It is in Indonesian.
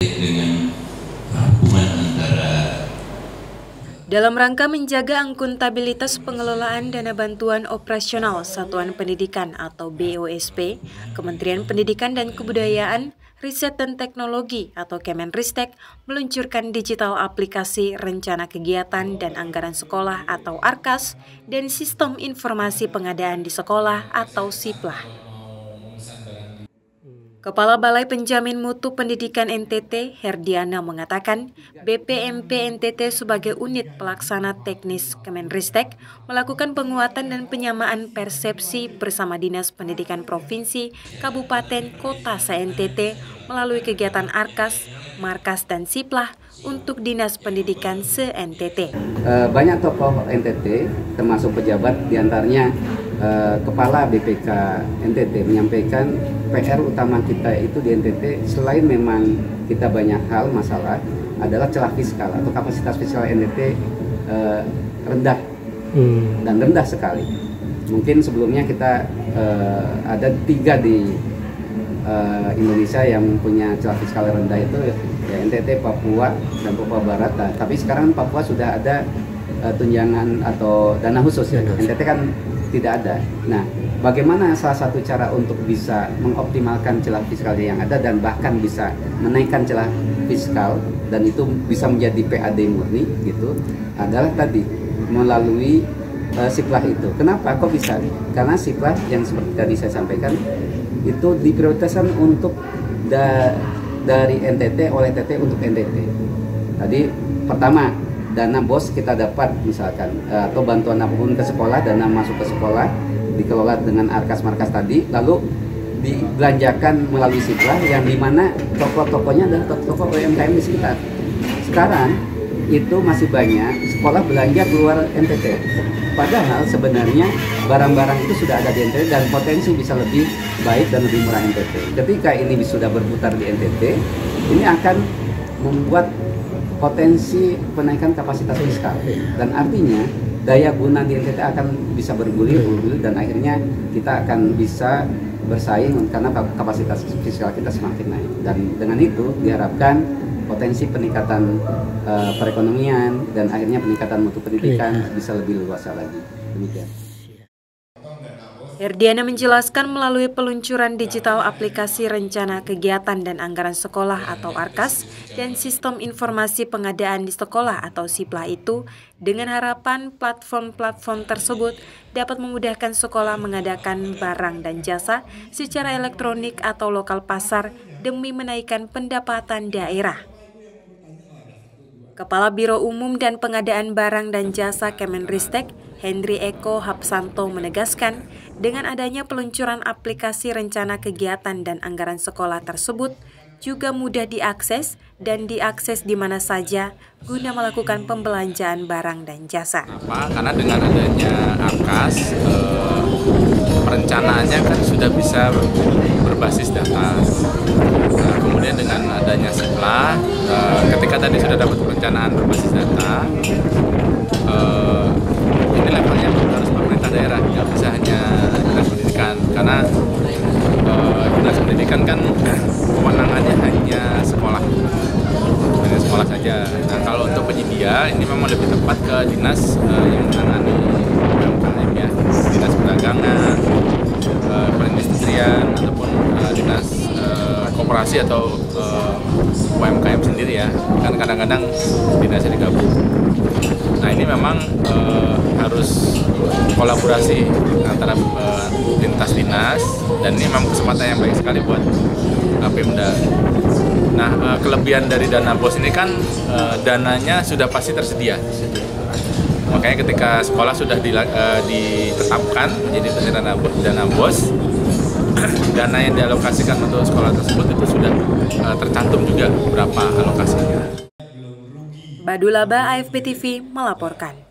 dengan hubungan antara. Dalam rangka menjaga akuntabilitas pengelolaan dana bantuan operasional Satuan Pendidikan atau BOSP, Kementerian Pendidikan dan Kebudayaan, Riset dan Teknologi atau Kemenristek meluncurkan digital aplikasi Rencana Kegiatan dan Anggaran Sekolah atau ARKAS dan Sistem Informasi Pengadaan di Sekolah atau SIPLAH. Kepala Balai Penjamin Mutu Pendidikan NTT, Herdiana, mengatakan BPMP NTT sebagai unit pelaksana teknis Kemenristek melakukan penguatan dan penyamaan persepsi bersama Dinas Pendidikan Provinsi, Kabupaten, Kota se-NTT melalui kegiatan ARKAS, Markas, dan SIPLAH untuk Dinas Pendidikan se-NTT. Banyak tokoh NTT, termasuk pejabat, diantaranya Kepala BPK NTT menyampaikan PR utama kita itu di NTT selain memang kita banyak hal masalah adalah celah fiskal atau kapasitas fiskal NTT rendah dan rendah sekali. Mungkin sebelumnya kita ada 3 di Indonesia yang punya celah fiskal rendah itu ya NTT, Papua, dan Papua Barat. Nah, tapi sekarang Papua sudah ada tunjangan atau dana khusus ya. NTT kan tidak ada. Nah, bagaimana salah satu cara untuk bisa mengoptimalkan celah fiskal yang ada dan bahkan bisa menaikkan celah fiskal dan itu bisa menjadi PAD murni gitu adalah tadi melalui SIPLAH itu. Kenapa kok bisa? Karena SIPLAH yang seperti tadi saya sampaikan itu diprioritaskan untuk dari NTT oleh NTT untuk NTT. Tadi pertama dana BOS kita dapat misalkan atau bantuan apapun ke sekolah, dana masuk ke sekolah dikelola dengan ARKAS Markas tadi, lalu dibelanjakan melalui SIPLAH yang dimana toko-tokonya adalah toko UMKM di sekitar. Sekarang itu masih banyak sekolah belanja keluar NTT, padahal sebenarnya barang-barang itu sudah ada di NTT dan potensi bisa lebih baik dan lebih murah NTT. Ketika ini sudah berputar di NTT, ini akan membuat potensi penaikan kapasitas fiskal dan artinya daya guna di NTT akan bisa bergulir dan akhirnya kita akan bisa bersaing karena kapasitas fiskal kita semakin naik dan dengan itu diharapkan potensi peningkatan perekonomian dan akhirnya peningkatan mutu pendidikan bisa lebih luas lagi. Demikian. Herdiana menjelaskan melalui peluncuran digital aplikasi Rencana Kegiatan dan Anggaran Sekolah atau ARKAS dan Sistem Informasi Pengadaan di Sekolah atau SIPLAH itu dengan harapan platform-platform tersebut dapat memudahkan sekolah mengadakan barang dan jasa secara elektronik atau lokal pasar demi menaikkan pendapatan daerah. Kepala Biro Umum dan Pengadaan Barang dan Jasa Kemenristek, Hendri Eko Hapsanto menegaskan, dengan adanya peluncuran aplikasi Rencana Kegiatan dan Anggaran Sekolah tersebut juga mudah diakses dan diakses di mana saja guna melakukan pembelanjaan barang dan jasa. Karena dengan adanya ARKAS, perencanaannya kan sudah bisa berbasis data. Nah, kemudian dengan adanya SIPLAH, ketika tadi sudah dapat perencanaan berbasis data, ini levelnya harus pemerintah daerah, nggak bisa hanya dinas pendidikan, karena dinas pendidikan kan kewenangannya hanya sekolah saja. Nah, kalau untuk penyedia ini memang lebih tepat ke dinas yang menangani UMKM ya, dinas perdagangan, perindustrian ataupun dinas koperasi atau UMKM sendiri ya, kan kadang-kadang dinasnya digabung. Nah, ini memang harus kolaborasi antara lintas dinas dan ini memang kesempatan yang baik sekali buat Pemda. Nah, kelebihan dari dana BOS ini kan dananya sudah pasti tersedia. Makanya ketika sekolah sudah ditetapkan menjadi dana BOS, dana yang dialokasikan untuk sekolah tersebut itu sudah tercantum juga berapa alokasinya. Badulaba, AFP TV melaporkan.